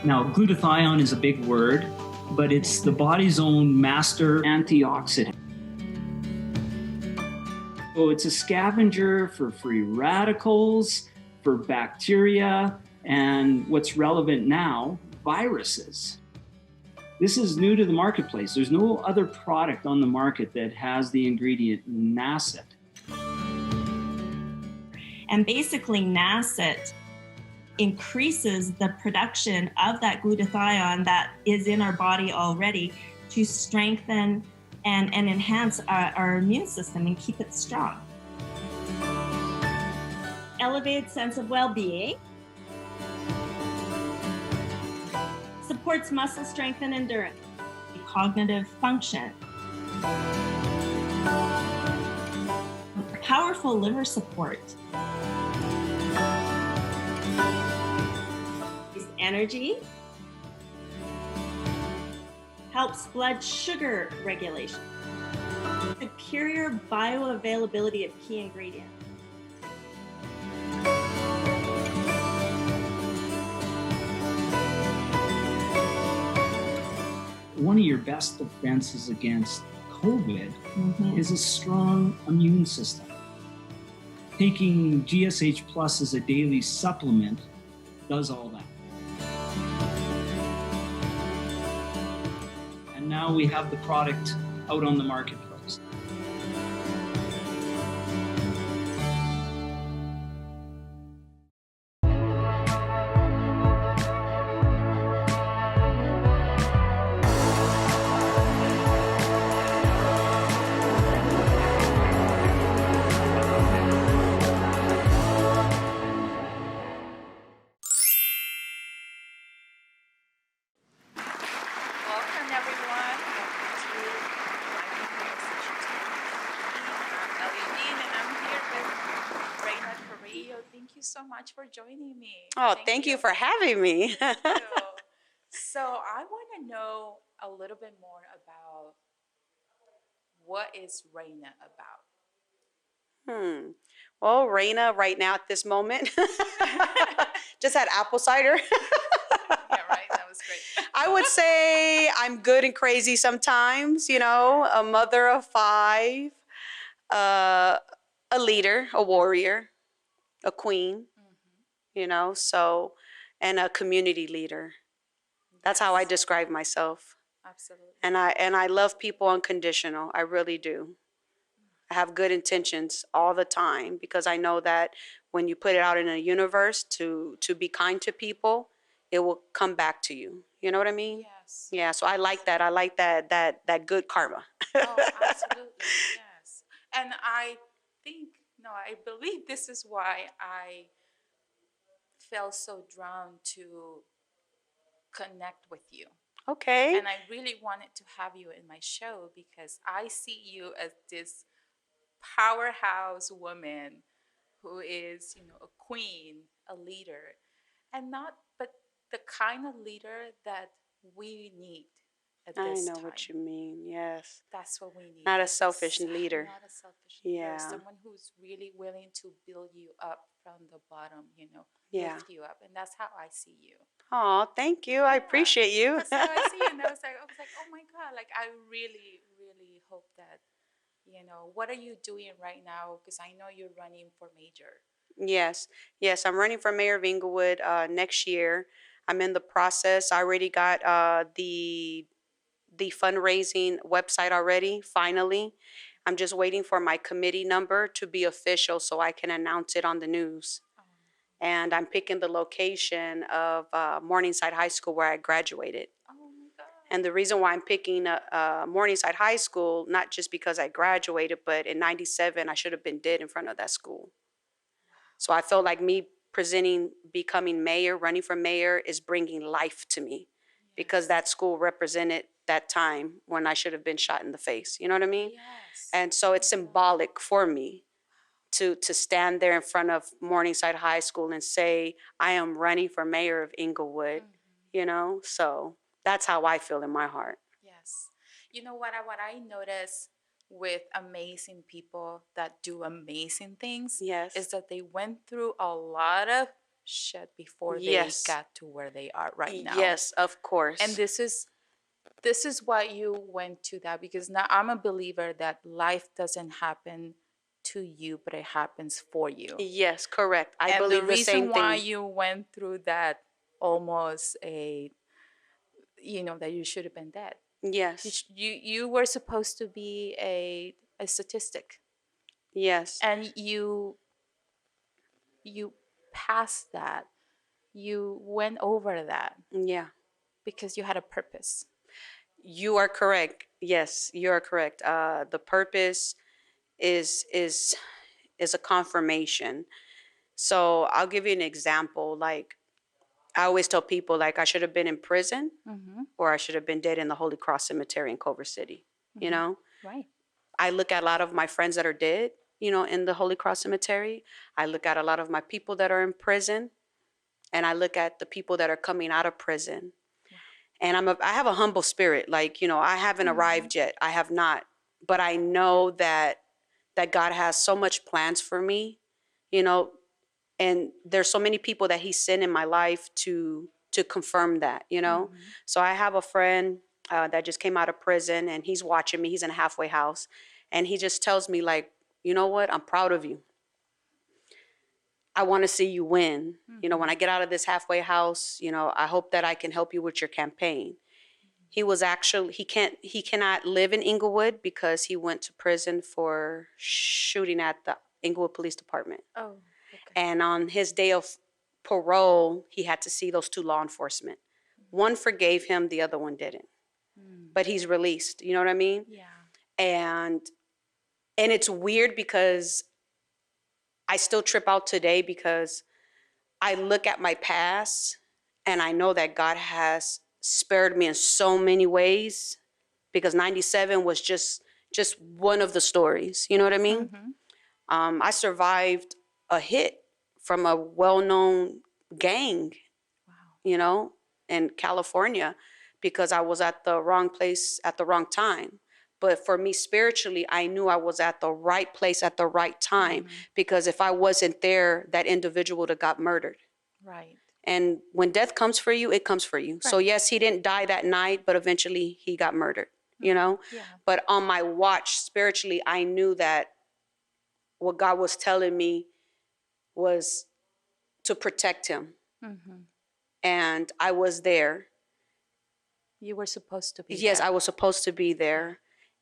Now, glutathione is a big word, but it's the body's own master antioxidant. So it's a scavenger for free radicals, for bacteria, and what's relevant now, viruses. This is new to the marketplace. There's no other product on the market that has the ingredient NACET. And basically NACET increases the production of that glutathione that is in our body already to strengthen and enhance our immune system and keep it strong. Elevated sense of well-being. Supports muscle strength and endurance. Cognitive function. Powerful liver support. Energy. Helps blood sugar regulation. Superior bioavailability of key ingredients. One of your best defenses against COVID is a strong immune system. Taking GSH Plus as a daily supplement does all that. And now we have the product out on the marketplace. Welcome everyone. Welcome to Raina Carrilo. I'm Elia Bean and I'm here with Raina Carrilo. Thank you so much for joining me. Oh, thank you for having me. Thank you. So I want to know a little bit more about what is Raina about? Well, Raina, right now at this moment, just had apple cider. Yeah, right. That was great. I would say I'm good and crazy sometimes, you know, a mother of 5, a leader, a warrior, a queen, you know, so, and a community leader. That's how I describe myself. Absolutely. And I love people unconditional. I really do. I have good intentions all the time because I know that when you put it out in the universe to be kind to people, it will come back to you. You know what I mean? Yes. Yeah, so I like that. I like that good karma. Oh, absolutely. Yes. And I believe this is why I felt so drawn to connect with you. Okay. And I really wanted to have you in my show because I see you as this powerhouse woman who is, a queen, a leader, but the kind of leader that we need at this time. I know what you mean. Yes. That's what we need. Not a selfish leader. Not a selfish leader. Yeah. Someone who's really willing to build you up from the bottom, Yeah. lift you up. And that's how I see you. Oh, thank you. I appreciate you. That's how I see you. And I was like, oh my God, like I really, really hope that, what are you doing right now? Because I know you're running for mayor. Yes. Yes, I'm running for mayor of Inglewood next year. I'm in the process. I already got the fundraising website already, finally. I'm just waiting for my committee number to be official so I can announce it on the news. And I'm picking the location of Morningside High School where I graduated. Oh my God. And the reason why I'm picking Morningside High School, not just because I graduated, but in '97, I should have been dead in front of that school. So I felt like me becoming mayor, running for mayor is bringing life to me because that school represented that time when I should have been shot in the face. You know what I mean? Yes. And so it's symbolic for me to stand there in front of Morningside High School and say, I am running for mayor of Inglewood, So that's how I feel in my heart. Yes. You know what I notice with amazing people that do amazing things Yes. is that they went through a lot of shed before Yes. they got to where they are right now. Yes, of course. And this is why you went to that, because now I'm a believer that life doesn't happen to you, but it happens for you. Yes, correct. I And believe the the same reason why thing. you went through that, almost that you should have been dead. Yes. You were supposed to be a statistic, Yes. and you passed that. You went over that Yeah. because you had a purpose. You are correct. Yes, you are correct. The purpose is a confirmation. So I'll give you an example. Like I always tell people, like I should have been in prison Mm-hmm. or I should have been dead in the Holy Cross Cemetery in Culver City. You Mm-hmm. know, Right. I look at a lot of my friends that are dead, in the Holy Cross Cemetery. I look at a lot of my people that are in prison, and I look at the people that are coming out of prison. And I have a humble spirit. Like, I haven't arrived yet. I have not. But I know that God has so much plans for me, you know, and there's so many people that He sent in my life to confirm that. So I have a friend that just came out of prison, and he's watching me. He's in a halfway house, and he just tells me, like, you know what? I'm proud of you. I want to see you win. When I get out of this halfway house, I hope that I can help you with your campaign. He cannot live in Inglewood because he went to prison for shooting at the Inglewood Police Department. Oh, okay. And on his day of parole, he had to see those two law enforcement. One forgave him, the other one didn't. But he's released, you know what I mean? Yeah. And it's weird because I still trip out today because I look at my past and I know that God has spared me in so many ways, because 97 was just one of the stories. You know what I mean? Mm-hmm. I survived a hit from a well-known gang, Wow. In California, because I was at the wrong place at the wrong time. But for me spiritually, I knew I was at the right place at the right time, because if I wasn't there, that individual would have got murdered. Right. And when death comes for you, it comes for you. So Right. yes, he didn't die that night, but eventually he got murdered. Yeah. But on my watch, spiritually, I knew that what God was telling me was to protect him. Mm-hmm. And I was there. You were supposed to be Yes, there. I was supposed to be there.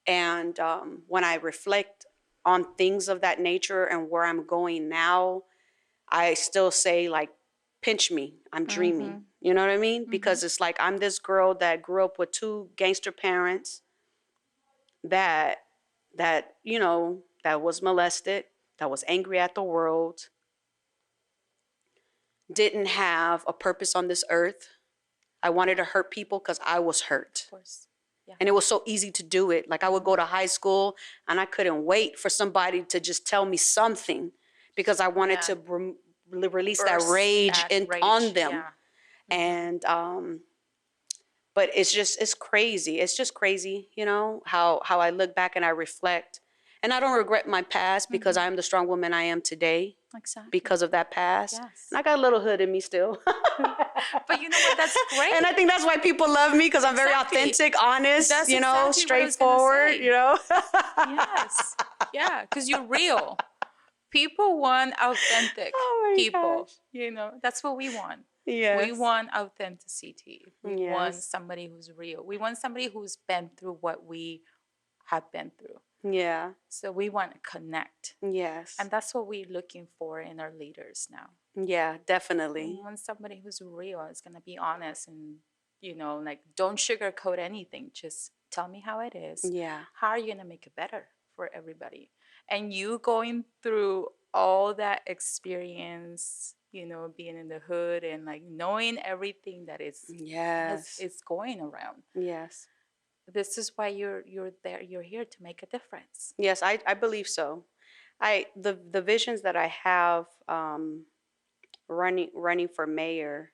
And when I reflect on things of that nature and where I'm going now, I still say, like, pinch me, I'm dreaming. You know what I mean? Because it's like I'm this girl that grew up with two gangster parents that that was molested, that was angry at the world, didn't have a purpose on this earth. I wanted to hurt people because I was hurt. Of course. Yeah. And it was so easy to do it. Like I would go to high school and I couldn't wait for somebody to just tell me something, because I wanted to release that rage on them. Yeah. And but it's crazy. It's just crazy, how I look back and I reflect. And I don't regret my past, because I am the strong woman I am today. Exactly. Because of that past. Yes. And I got a little hood in me still. But you know what? That's great. And I think that's why people love me, because I'm very authentic, honest, That's exactly straightforward, Yes. Yeah, because you're real. People want authentic people. Gosh. That's what we want. Yes. We want authenticity. We want Yes. somebody who's real. We want somebody who's been through what we have been through. Yeah. So we want to connect. Yes. And that's what we're looking for in our leaders now. Yeah, definitely. We want somebody who's real, is going to be honest, and, like, don't sugarcoat anything. Just tell me how it is. Yeah. How are you going to make it better for everybody? And you going through all that experience, being in the hood and, like, knowing everything that is going around. Yes. This is why you're there. You're here to make a difference. Yes, I believe so. The visions that I have running for mayor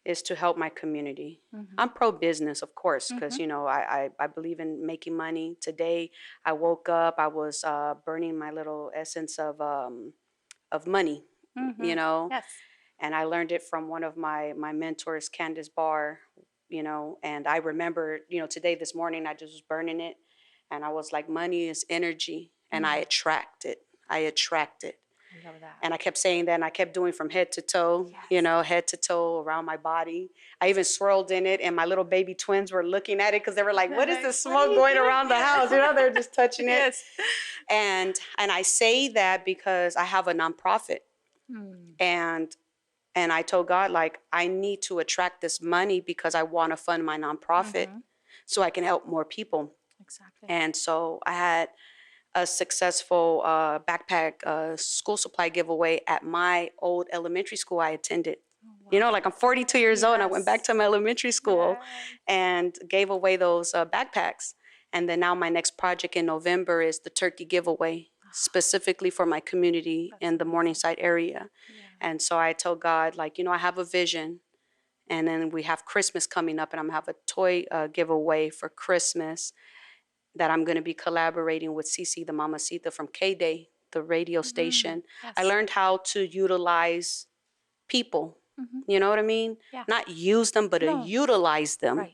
is to help my community. I'm pro-business, of course, because I believe in making money. Today I woke up, I was burning my little essence of money. Yes. And I learned it from one of my mentors, Candace Barr, and I remember, today, this morning, I just was burning it. And I was like, money is energy, and I attract it. I attract it. I love that. And I kept saying that, and I kept doing from head to toe, head to toe around my body. I even swirled in it, and my little baby twins were looking at it because they were like, what is this smoke going around the house? They're just touching it. Yes. And I say that because I have a nonprofit. And I told God, like, I need to attract this money because I want to fund my nonprofit so I can help more people. Exactly. And so I had a successful backpack school supply giveaway at my old elementary school I attended. Oh, wow. Like, I'm 42 years old, and I went back to my elementary school and gave away those backpacks. And then now my next project in November is the turkey giveaway, specifically for my community in the Morningside area. And so I told God, like, I have a vision. And then we have Christmas coming up, and I'm going to have a toy giveaway for Christmas that I'm going to be collaborating with Cece, the Mamacita from K-Day, the radio station. Yes. I learned how to utilize people. You know what I mean? Yeah. Not use them, but utilize them,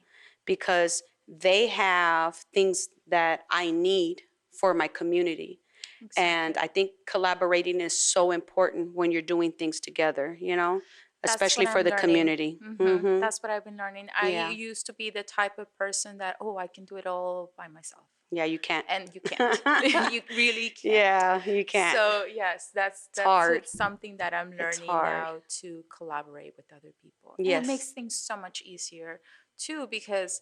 because they have things that I need for my community. Exactly. And I think collaborating is so important when you're doing things together, especially for the community. That's what I've been learning. I used to be the type of person that, I can do it all by myself. Yeah, you can't. And you can't. You really can't. Yeah, you can't. So yes, that's hard. It's something that I'm learning now, to collaborate with other people. Yes. And it makes things so much easier too, because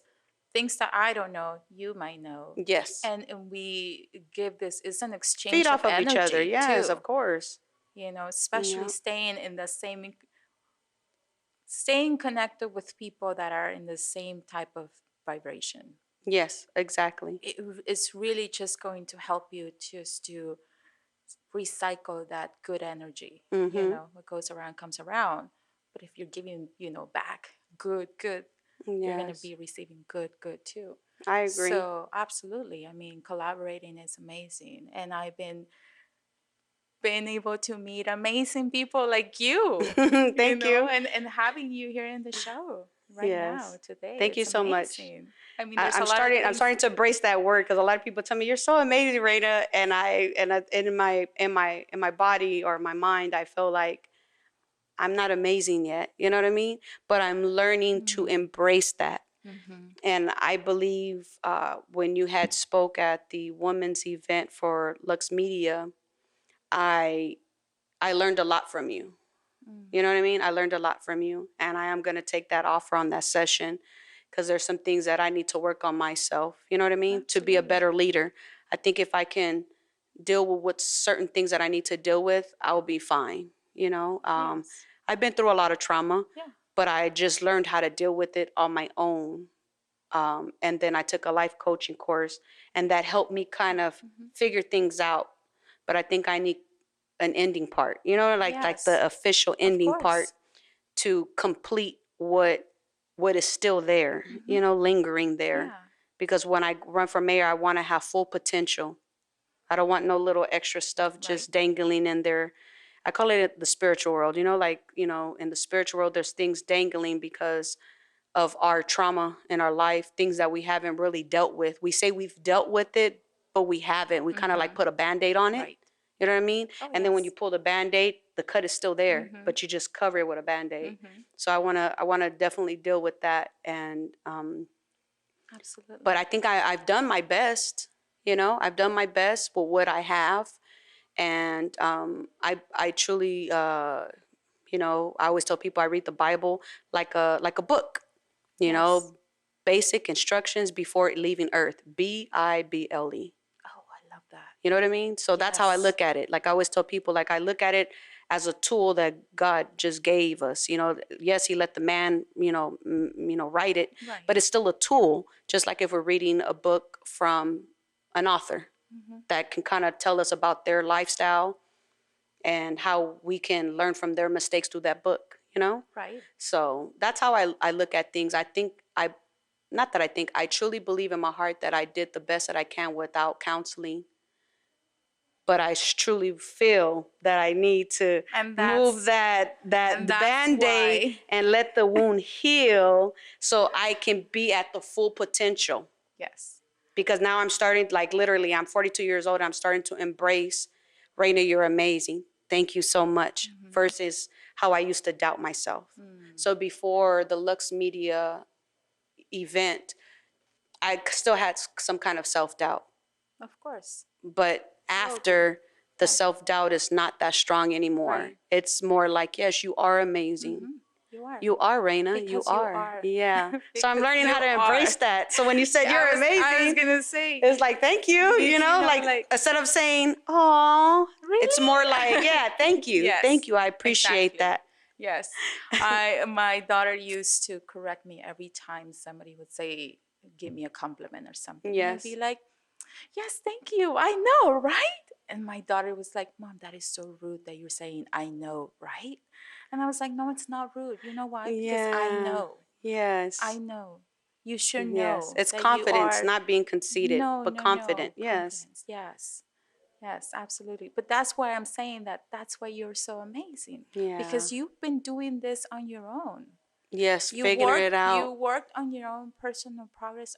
things that I don't know, you might know. Yes. And we give this, it's an exchange Feed off of energy each other. Yes, too. Of course. Especially staying in the same, staying connected with people that are in the same type of vibration. Yes, exactly. It's really just going to help you just to recycle that good energy. What goes around comes around. But if you're giving, back good, you're going to be receiving good too. I agree. So absolutely. I mean, collaborating is amazing. And I've been able to meet amazing people like you. Thank you. And having you here in the show now today. Thank you so amazing. much. I mean, I'm starting to embrace that word, because a lot of people tell me, you're so amazing, Raina, and in my body or my mind, I feel like I'm not amazing yet. You know what I mean? But I'm learning to embrace that. And I believe when you had spoke at the women's event for Lux Media, I learned a lot from you. You know what I mean? I learned a lot from you, and I am going to take that offer on that session, because there's some things that I need to work on myself. You know what I mean? Absolutely. To be a better leader. I think if I can deal with what certain things that I need to deal with, I'll be fine. Yes. I've been through a lot of trauma, but I just learned how to deal with it on my own. And then I took a life coaching course, and that helped me kind of figure things out. But I think I need an ending part, like the official ending part to complete what is still there, lingering there. Yeah. Because when I run for mayor, I want to have full potential. I don't want no little extra stuff just dangling in there. I call it the spiritual world, in the spiritual world, there's things dangling because of our trauma in our life, things that we haven't really dealt with. We say we've dealt with it, but we haven't. We kind of like put a Band-Aid on it. Right. You know what I mean? And then when you pull the Band-Aid, the cut is still there, but you just cover it with a Band-Aid. So I wanna definitely deal with that. And absolutely. But I think I've done my best. I've done my best with what I have, and I truly I always tell people I read the Bible like a book. Basic instructions before leaving Earth. Bible. You know what I mean? So that's how I look at it. Like I always tell people, like I look at it as a tool that God just gave us. Yes, He let the man, write it, but it's still a tool. Just like if we're reading a book from an author that can kind of tell us about their lifestyle and how we can learn from their mistakes through that book. Right. So that's how I look at things. I truly believe in my heart that I did the best that I can without counseling. but I truly feel that I need to move the Band-Aid and let the wound heal so I can be at the full potential. Yes. Because now I'm starting, like literally, I'm 42 years old. I'm starting to embrace, Raina, you're amazing. Thank you so much. Versus how I used to doubt myself. So before the Lux Media event, I still had some kind of self-doubt. Of course. But after, the self-doubt is not that strong anymore. Right. It's more like, yes, you are amazing. You are. You are, Raina. Because you are. Yeah. So I'm Because learning how to you embrace are. that. So when you said you're amazing, I was gonna say, it's like, thank you. You know, like instead of saying, oh, it's more like, yeah, thank you. Yes, Thank you. I appreciate exactly. that. Yes. My daughter used to correct me every time somebody would say, give me a compliment or something. Yes. I'd be like, yes, thank you. I know, right? And my daughter was like, Mom, that is so rude that you're saying, I know, right? And I was like, no, it's not rude. You know why? Because I know. Yes. I know. You should know. Yes. It's that confidence, you are, not being conceited, but confident. No. Yes. Confidence. Yes. Yes, absolutely. But that's why I'm saying that that's why you're so amazing. Yeah. Because you've been doing this on your own. Yes, figuring it out. You worked on your own personal progress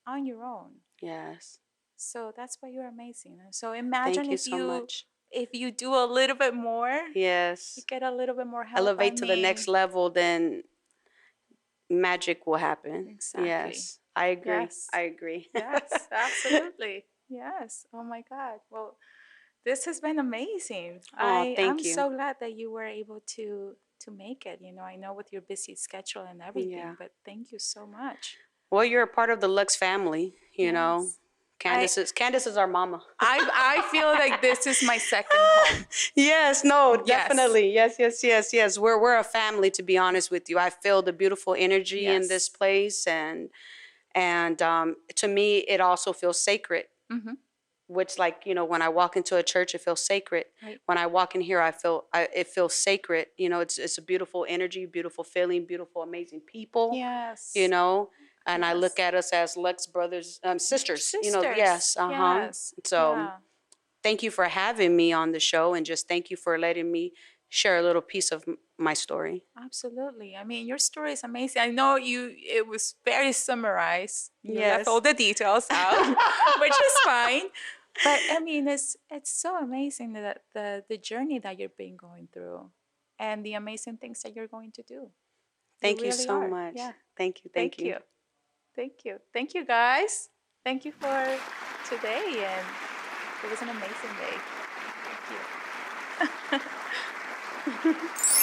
on your own. Yes. So that's why you're amazing. So imagine Thank you so much. If you do a little bit more. Yes. You get a little bit more help. Elevate to the next level, then magic will happen. Exactly. Yes. I agree. Yes. I agree. Yes, absolutely. Yes. Oh my God. Well, this has been amazing. Oh, thank you. I'm so glad that you were able to make it. You know, I know with your busy schedule and everything, but thank you so much. Well, you're a part of the Lux family, you know. Candace is our mama. I feel like this is my second home. Yes, no, definitely. Yes. We're a family, to be honest with you. I feel the beautiful energy in this place, and to me, it also feels sacred. Which, like, you know, when I walk into a church, it feels sacred. Right. When I walk in here, it feels sacred. You know, it's a beautiful energy, beautiful feeling, beautiful, amazing people. Yes. You know, and I look at us as Lux brothers, sisters. You know, yes. Yes. So, thank you for having me on the show, and just thank you for letting me share a little piece of my story. Absolutely. I mean, your story is amazing. I know it was very summarized. You left all the details out, which is fine. But I mean, it's so amazing that the journey that you've been going through, and the amazing things that you're going to do. Thank you so much. Yeah. Thank you. Thank you. Thank you. Thank you, guys. Thank you for today, and it was an amazing day. Thank you.